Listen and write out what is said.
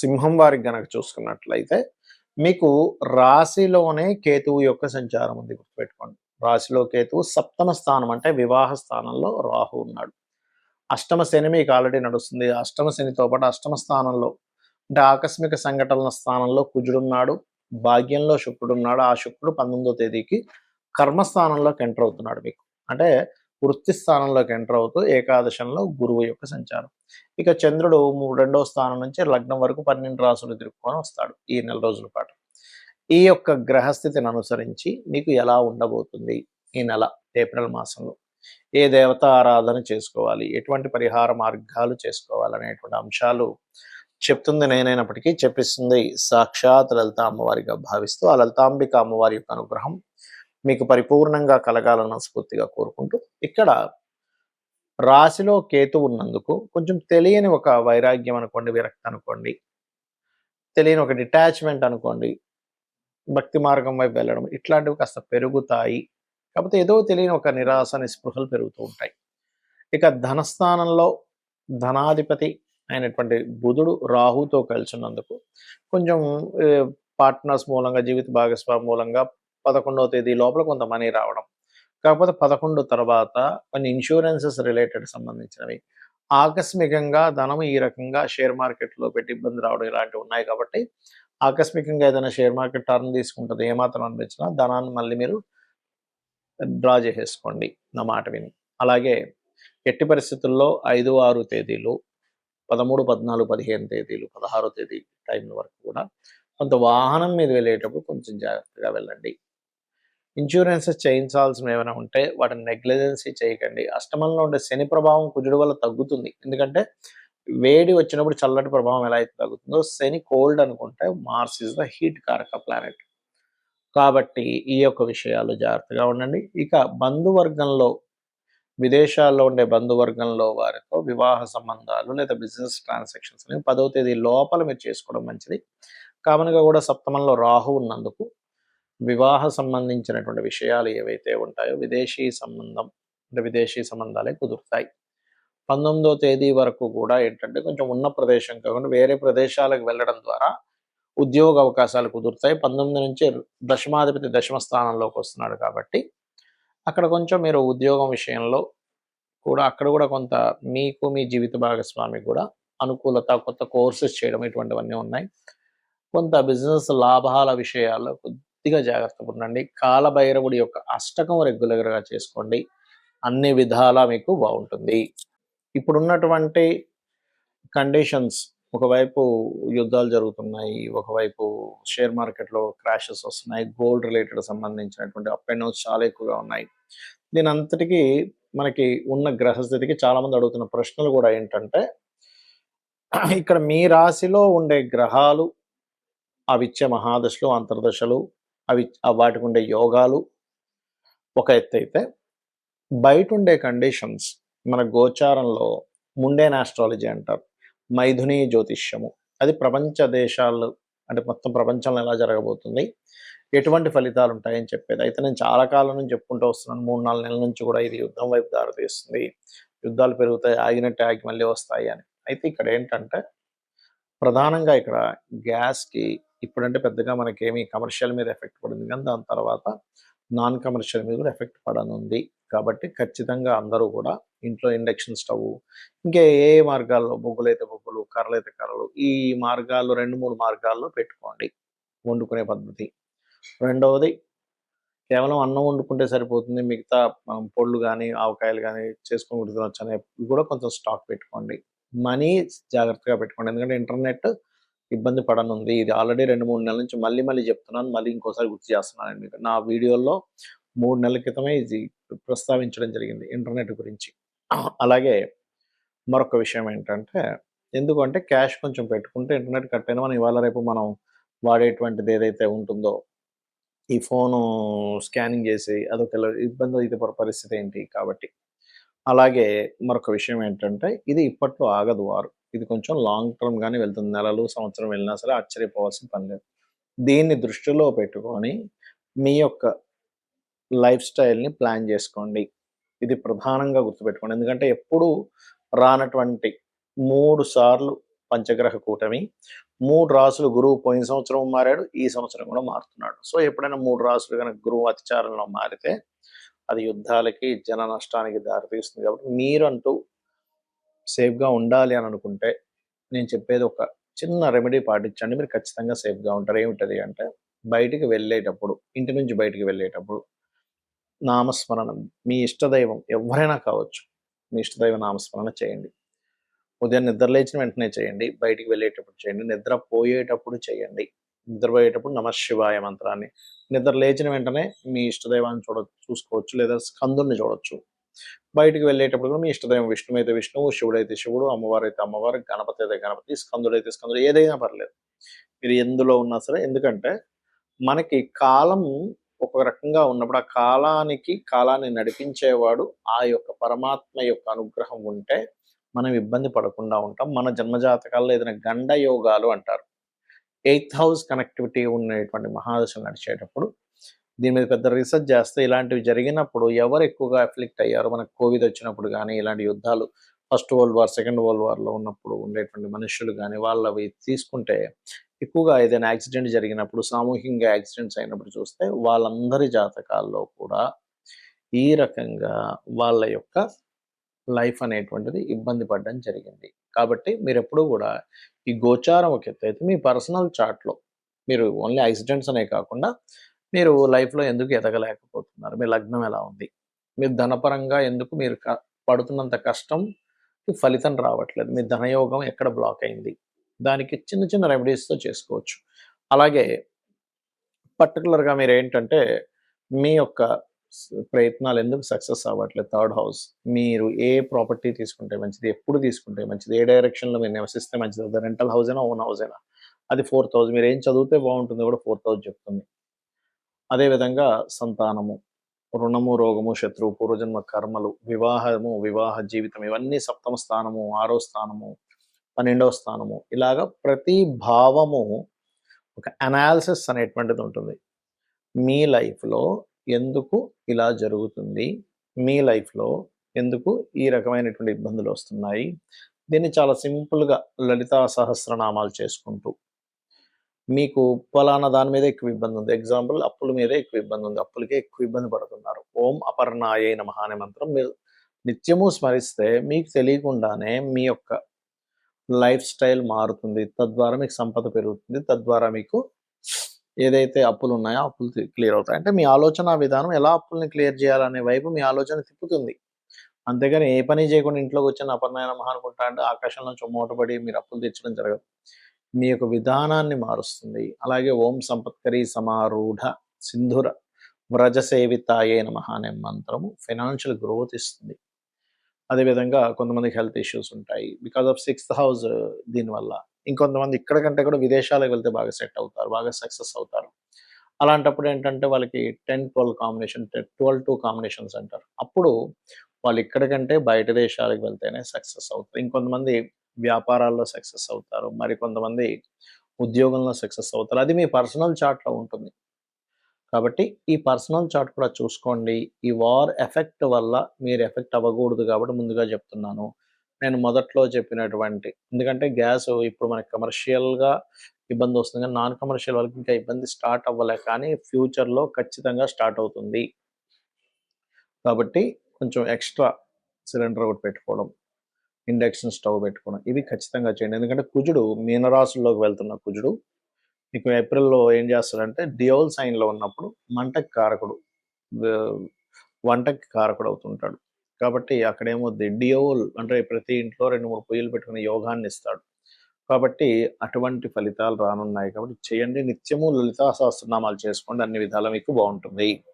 సింహం వారికి గనక చూసుకున్నట్లయితే మీకు రాశిలోనే కేతువు యొక్క సంచారం ఉంది, గుర్తుపెట్టుకోండి. రాశిలో కేతువు సప్తమ స్థానం అంటే వివాహ స్థానంలో రాహు ఉన్నాడు. అష్టమ శని మీకు ఆల్రెడీ నడుస్తుంది. అష్టమ శనితో పాటు అష్టమ స్థానంలో అంటే ఆకస్మిక సంఘటనల స్థానంలో కుజుడున్నాడు, భాగ్యంలో శుక్రుడున్నాడు. ఆ శుక్రుడు 19వ తేదీకి కర్మస్థానంలోకి ఎంటర్ అవుతున్నాడు మీకు. అంటే వృత్తి స్థానంలోకి ఎంటర్ అవుతూ ఏకాదశంలో గురువు యొక్క సంచారం. ఇక చంద్రుడు రెండవ స్థానం నుంచి లగ్నం వరకు 12 రాసులు తిరుక్కొని వస్తాడు ఈ నెల రోజుల పాటు. ఈ యొక్క గ్రహస్థితిని అనుసరించి మీకు ఎలా ఉండబోతుంది ఈ నెల ఏప్రిల్ మాసంలో, ఏ దేవత ఆరాధన చేసుకోవాలి, ఎటువంటి పరిహార మార్గాలు చేసుకోవాలనేటువంటి అంశాలు చెప్తుంది నేనైనప్పటికీ చెప్పిస్తుంది సాక్షాత్ లలిత అమ్మవారిగా భావిస్తూ ఆ లలితాంబిక అమ్మవారి యొక్క అనుగ్రహం మీకు పరిపూర్ణంగా కలగాలని మనస్ఫూర్తిగా కోరుకుంటూ, ఇక్కడ రాశిలో కేతు ఉన్నందుకు కొంచెం తెలియని ఒక వైరాగ్యం అనుకోండి, విరక్తి అనుకోండి, తెలియని ఒక డిటాచ్మెంట్ అనుకోండి, భక్తి మార్గం వైపు వెళ్ళడం ఇట్లాంటివి కాస్త పెరుగుతాయి. కాకపోతే ఏదో తెలియని ఒక నిరాశ నిస్పృహలు పెరుగుతూ ఉంటాయి. ఇక ధనస్థానంలో ధనాధిపతి అయినటువంటి బుధుడు రాహుతో కలిసి ఉన్నందుకు కొంచెం పార్ట్నర్స్ మూలంగా, జీవిత భాగస్వామి మూలంగా 11వ తేదీ లోపల కొంత మనీ రావడం. కాకపోతే 11 తర్వాత కొన్ని ఇన్సూరెన్సెస్ రిలేటెడ్ సంబంధించినవి ఆకస్మికంగా ధనం ఈ రకంగా షేర్ మార్కెట్లో పెట్టి ఇబ్బంది రావడం ఇలాంటివి ఉన్నాయి. కాబట్టి ఆకస్మికంగా ఏదైనా షేర్ మార్కెట్ టర్న్ తీసుకుంటుంది, ఏమాత్రం అనిపించినా ధనాన్ని మళ్ళీ మీరు డ్రా చేసేసుకోండి నా మాట విని. అలాగే ఎట్టి పరిస్థితుల్లో 5, 6 తేదీలు, 13, 14, 15 తేదీలు, 16వ తేదీ టైంల వరకు కూడా కొంత వాహనం మీద వెళ్ళేటప్పుడు కొంచెం జాగ్రత్తగా వెళ్ళండి. ఇన్సూరెన్సెస్ చేయించాల్సినవి ఏమైనా ఉంటే వాటిని నెగ్లిజెన్సీ చేయకండి. అష్టమంలో ఉండే శని ప్రభావం కుజుడు వల్ల తగ్గుతుంది. ఎందుకంటే వేడి వచ్చినప్పుడు చల్లటి ప్రభావం ఎలా అయితే తగ్గుతుందో, శని కోల్డ్ అనుకుంటే మార్స్ ఇస్ ద హీట్ కారక ప్లానెట్. కాబట్టి ఈ యొక్క విషయాలు జాగ్రత్తగా ఉండండి. ఇక బంధువర్గంలో, విదేశాల్లో ఉండే బంధువర్గంలో వారితో వివాహ సంబంధాలు లేదా బిజినెస్ ట్రాన్సాక్షన్స్ అనేవి 10వ తేదీ లోపల మీరు చేసుకోవడం మంచిది. కామన్గా కూడా సప్తమంలో రాహు ఉన్నందుకు వివాహ సంబంధించినటువంటి విషయాలు ఏవైతే ఉంటాయో విదేశీ సంబంధం అంటే విదేశీ సంబంధాలే కుదురుతాయి. 19వ తేదీ వరకు కూడా ఏంటంటే కొంచెం ఉన్న ప్రదేశం కాకుండా వేరే ప్రదేశాలకు వెళ్ళడం ద్వారా ఉద్యోగ అవకాశాలు కుదురుతాయి. 19 నుంచి దశమాధిపతి దశమ స్థానంలోకి వస్తున్నాడు కాబట్టి అక్కడ కొంచెం మీరు ఉద్యోగం విషయంలో కూడా అక్కడ కూడా కొంత మీకు మీ జీవిత భాగస్వామికి కూడా అనుకూలత, కొత్త కోర్సెస్ చేయడం ఇటువంటివన్నీ ఉన్నాయి. కొంత బిజినెస్ లాభాల విషయాల్లో కొద్దిగా జాగ్రత్తగా ఉండండి. కాలభైరవుడి యొక్క అష్టకం రెగ్యులర్గా చేసుకోండి, అన్ని విధాలా మీకు బాగుంటుంది. ఇప్పుడున్నటువంటి కండిషన్స్, ఒకవైపు యుద్ధాలు జరుగుతున్నాయి, ఒకవైపు షేర్ మార్కెట్లో క్రాషెస్ వస్తున్నాయి, గోల్డ్ రిలేటెడ్ సంబంధించినటువంటి అప్ అండ్ డౌన్స్ చాలా ఎక్కువగా ఉన్నాయి. దీని అంతటికీ మనకి ఉన్న గ్రహస్థితికి చాలామంది అడుగుతున్న ప్రశ్నలు కూడా ఏంటంటే, ఇక్కడ మీ రాశిలో ఉండే గ్రహాలు అవిచ్చే మహాదశలు, అంతర్దశలు, వాటికి ఉండే యోగాలు ఒక ఎత్తు అయితే, బయట ఉండే కండిషన్స్ మన గోచారంలో ముండేన్ ఆస్ట్రాలజీ అంటారు, మైథుని జ్యోతిష్యము, అది ప్రపంచ దేశాలు అంటే మొత్తం ప్రపంచంలో ఎలా జరగబోతుంది, ఎటువంటి ఫలితాలు ఉంటాయని చెప్పేది. అయితే నేను చాలా కాలం నుంచి చెప్పుకుంటూ వస్తున్నాను, 3-4 నెలల నుంచి కూడా ఇది యుద్ధం వైపు దారితీస్తుంది, యుద్ధాలు పెరుగుతాయి, ఆగినట్టు ఆగి మళ్ళీ వస్తాయి అని. అయితే ఇక్కడ ఏంటంటే ప్రధానంగా ఇక్కడ గ్యాస్కి ఇప్పుడంటే పెద్దగా మనకేమీ కమర్షియల్ మీద ఎఫెక్ట్ పడింది, కానీ దాని తర్వాత నాన్ కమర్షియల్ మీద కూడా ఎఫెక్ట్ పడనుంది. కాబట్టి ఖచ్చితంగా అందరూ కూడా ఇంట్లో ఇండక్షన్ స్టవ్, ఇంకా ఏ మార్గాల్లో, బొగ్గులైతే బొగ్గులు, కర్రలైతే కర్రలు, ఈ మార్గాల్లో 2-3 మార్గాల్లో పెట్టుకోండి వండుకునే పద్ధతి. రెండవది, కేవలం అన్నం వండుకుంటే సరిపోతుంది, మిగతా పొళ్ళు కానీ ఆవకాయలు కానీ చేసుకొని తినొచ్చు అనే కూడా కొంచెం స్టాక్ పెట్టుకోండి. మనీ జాగ్రత్తగా పెట్టుకోండి, ఎందుకంటే ఇంటర్నెట్ ఇబ్బంది పడనుంది. ఇది ఆల్రెడీ 2-3 నెలల నుంచి మళ్ళీ మళ్ళీ చెప్తున్నాను, మళ్ళీ ఇంకోసారి గుర్తు చేస్తున్నాను మీకు. నా వీడియోలో 3 నెలల క్రితమే ఇది ప్రస్తావించడం జరిగింది ఇంటర్నెట్ గురించి. అలాగే మరొక విషయం ఏంటంటే, ఎందుకంటే క్యాష్ కొంచెం పెట్టుకుంటే ఇంటర్నెట్ కట్ అయినా మనం ఇవాళ రేపు మనం వాడేటువంటిది ఏదైతే ఉంటుందో ఈ ఫోను స్కానింగ్ చేసి అదొక ఇబ్బంది అయితే పరిస్థితి ఏంటి కాబట్టి. అలాగే మరొక విషయం ఏంటంటే, ఇది ఇప్పట్లో ఆగదు వారు, ఇది కొంచెం లాంగ్ టర్మ్‌గానే వెళ్తుంది. నెలలు, సంవత్సరం వెళ్ళినా సరే ఆశ్చర్యపోవాల్సిన పని లేదు. దీన్ని దృష్టిలో పెట్టుకొని మీ యొక్క లైఫ్ స్టైల్‌ని ప్లాన్ చేసుకోండి. ఇది ప్రధానంగా గుర్తుపెట్టుకోండి. ఎందుకంటే ఎప్పుడూ రానటువంటి 3 సార్లు పంచగ్రహ కూటమి. 3 రాసులు గురువు పోయిన సంవత్సరం మారాడు. ఈ సంవత్సరం కూడా మారుతున్నాడు. సో, ఎప్పుడైనా 3 రాసులు గనక గురువు అతిచారంలో మారితే అది యుద్ధాలకి, జన నష్టానికి దారితీస్తుంది. కాబట్టి మీరంటూ సేఫ్‌గా ఉండాలి అని అనుకుంటే, నేను చెప్పేది ఒక చిన్న రెమెడీ పాటించండి. మీరు ఖచ్చితంగా సేఫ్‌గా ఉంటారు. ఏమిటది అంటే, బయటికి వెళ్ళేటప్పుడు, ఇంటి నుంచి బయటికి వెళ్ళేటప్పుడు నామస్మరణం, మీ ఇష్టదైవం ఎవ్వరైనా కావచ్చు. మీ ఇష్టదైవ నామస్మరణ చేయండి. ఉదయం నిద్ర లేచిన వెంటనే చేయండి. బయటికి వెళ్ళేటప్పుడు చేయండి. నిద్రపోయేటప్పుడు చేయండి. నిద్రపోయేటప్పుడు నమఃశివాయ మంత్రాన్ని, నిద్ర లేచిన వెంటనే మీ ఇష్టదైవాన్ని చూసుకోవచ్చు. లేదా స్కందుడిని చూడొచ్చు. బయటికి వెళ్ళేటప్పుడు కూడా మీ ఇష్టదైవం విష్ణువైతే విష్ణువు, శివుడైతే శివుడు, అమ్మవారైతే అమ్మవారు, గణపతి అయితే గణపతి, స్కందుడైతే స్కందుడు, ఏదైనా పర్లేదు. మీరు ఎందులో ఉన్నా సరే. ఎందుకంటే మనకి కాలం ఒక రకంగా ఉన్నప్పుడు, ఆ కాలాన్ని నడిపించేవాడు ఆ యొక్క పరమాత్మ యొక్క అనుగ్రహం ఉంటే మనం ఇబ్బంది పడకుండా ఉంటాం. మన జన్మజాతకాల్లో ఏదైనా గండ యోగాలు అంటారు. 8థ్ హౌస్ కనెక్టివిటీ ఉన్నటువంటి మహాదశలు నడిచేటప్పుడు దీని మీద పెద్ద రీసెర్చ్ చేస్తే ఇలాంటివి జరిగినప్పుడు ఎవరు ఎక్కువగా అఫ్లిక్ట్ అయ్యారు, మనకు కోవిడ్ వచ్చినప్పుడు కానీ, ఇలాంటి యుద్ధాలు first world war, second world వార్లో ఉన్నప్పుడు ఉండేటువంటి మనుషులు కానీ, వాళ్ళవి తీసుకుంటే ఎక్కువగా ఏదైనా యాక్సిడెంట్ జరిగినప్పుడు, సామూహికంగా యాక్సిడెంట్స్ అయినప్పుడు చూస్తే వాళ్ళందరి జాతకాల్లో కూడా ఈ రకంగా వాళ్ళ యొక్క లైఫ్ అనేటువంటిది ఇబ్బంది పడడం జరిగింది. కాబట్టి మీరెప్పుడూ గూడా ఈ గోచారం ఒక ఎత్తైతే, మీ పర్సనల్ చార్ట్‌లో మీరు ఓన్లీ యాక్సిడెంట్స్ అనే కాకుండా, మీరు లైఫ్‌లో ఎందుకు ఎదగలేకపోతున్నారు? మీ లగ్నం ఎలా ఉంది? మీరు ధనపరంగా ఎందుకు మీరు పడుతున్నంత కష్టంకి ఫలితం రావట్లేదు? మీ ధనయోగం ఎక్కడ బ్లాక్ అయింది? దానికి చిన్న చిన్న రెమెడీస్‌తో చేసుకోవచ్చు. అలాగే పర్టిక్యులర్‌గా మీరేంటంటే, మీ యొక్క ప్రయత్నాలు ఎందుకు సక్సెస్ అవ్వట్లేదు? Third house. మీరు ఏ ప్రాపర్టీ తీసుకుంటే మంచిది? ఎప్పుడు తీసుకుంటే మంచిది? ఏ డైరెక్షన్‌లో మీరు నివసిస్తే మంచిది? అది రెంటల్ హౌస్ అయినా, ఓన్ హౌస్ అయినా. అది 4,000. మీరేం చదివితే బావుంటుందో కూడా 4,000 చెప్తుంది. అదేవిధంగా సంతానము, రుణము, రోగము, శత్రువు, పూర్వజన్మ కర్మలు, వివాహము, వివాహ జీవితం, ఇవన్నీ సప్తమ స్థానము, 6వ స్థానము, 12వ స్థానము, ఇలాగ ప్రతి భావము ఒక అనాలిసిస్ అనేటువంటిది ఉంటుంది. మీ లైఫ్‌లో ఎందుకు ఇలా జరుగుతుంది? మీ లైఫ్‌లో ఎందుకు ఈ రకమైనటువంటి ఇబ్బందులొస్తున్నాయి? దీన్ని చాలా సింపుల్‌గా లలితా సహస్రనామాలు చేసుకుంటూ, మీకు పలానా దాని మీద ఎక్కువ ఇబ్బందుంది. ఎగ్జాంపుల్ అప్పుల మీదే ఎక్కువ ఇబ్బందుంది. అప్పులకే ఎక్కువ ఇబ్బంది పడుతున్నారు. ఓం అపర్ణాయై నమః అనే మంత్రం మీరు నిత్యము స్మరిస్తే మీకు తెలియకుండానే మీ యొక్క లైఫ్ స్టైల్ మారుతుంది. తద్వారా మీకు సంపద పెరుగుతుంది. తద్వారా మీకు ఏదైతే అప్పులున్నాయో అప్పులు క్లియర్ అవుతాయి. అంటే మీ ఆలోచనా విధానం ఎలా అప్పుల్ని క్లియర్ చేయాలనే వైపు మీ ఆలోచన తిప్పుతుంది. అంతేగాని ఏ పని చేయకుండా ఇంట్లో కూర్చొని అపర్ణాయ నమః అనుకుంటా అంటే ఆకాశం నుంచి మూటపడి మీరు అప్పులు తెచ్చడం జరగదు. మీ యొక్క విధానాన్ని మారుస్తుంది. అలాగే ఓం సంపత్కరీ సమారూఢ సింధుర వ్రజ సేవితాయే నమః అనే మంత్రము ఫైనాన్షియల్ గ్రోత్ ఇస్తుంది. అదేవిధంగా కొంతమందికి హెల్త్ ఇష్యూస్ ఉంటాయి. బికాజ్ ఆఫ్ 6థ్ హౌస్ దీనివల్ల. ఇంకొంతమంది ఇక్కడ కంటే కూడా విదేశాలకు వెళ్తే బాగా సెట్ అవుతారు. బాగా సక్సెస్ అవుతారు. అలాంటప్పుడు ఏంటంటే వాళ్ళకి 10, 12 కాంబినేషన్ 12, 2 కాంబినేషన్స్ అంటారు. అప్పుడు వాళ్ళు ఇక్కడ కంటే బయట దేశాలకు వెళ్తేనే సక్సెస్ అవుతారు. ఇంకొంతమంది వ్యాపారాల్లో సక్సెస్ అవుతారు. మరికొంతమంది ఉద్యోగంలో సక్సెస్ అవుతారు. అది మీ పర్సనల్ చార్ట్‌లో ఉంటుంది. కాబట్టి ఈ పర్సనల్ చార్ట్ కూడా చూసుకోండి. ఈ వార్ ఎఫెక్ట్ వల్ల మీరు ఎఫెక్ట్ అవ్వకూడదు కాబట్టి ముందుగా చెప్తున్నాను. నేను మొదట్లో చెప్పినటువంటి, ఎందుకంటే గ్యాస్ ఇప్పుడు మనకి కమర్షియల్‌గా ఇబ్బందొస్తుంది గానీ, నాన్ కమర్షియల్ వాళ్ళకి ఇంకా ఇబ్బంది స్టార్ట్ అవ్వలే, కానీ ఫ్యూచర్‌లో ఖచ్చితంగా స్టార్ట్ అవుతుంది. కాబట్టి కొంచెం ఎక్స్‌ట్రా సిలిండర్ ఒకటి పెట్టుకోవడం, ఇండక్షన్ స్టవ్ పెట్టుకోవడం, ఇవి ఖచ్చితంగా చేయండి. ఎందుకంటే కుజుడు మీనరాశిలోకి వెళ్తున్న కుజుడు మీకు ఏప్రిల్‌లో ఏం చేస్తాడంటే డియోల్ సైన్‌లో ఉన్నప్పుడు మంటకి కారకుడు. ఆహ్, వంటకి కారకుడవుతుంటాడు. కాబట్టి అక్కడేమవుద్ది, డియోల్ అంటే ప్రతి ఇంట్లో 2, 3 పొయ్యిలు పెట్టుకునే యోగాన్నిస్తాడు. కాబట్టి అటువంటి ఫలితాలు రానున్నాయి. కాబట్టి చేయండి. నిత్యము లలితా సహస్రనామాలు చేసుకోండి. అన్ని విధాలా మీకు బావుంటుంది.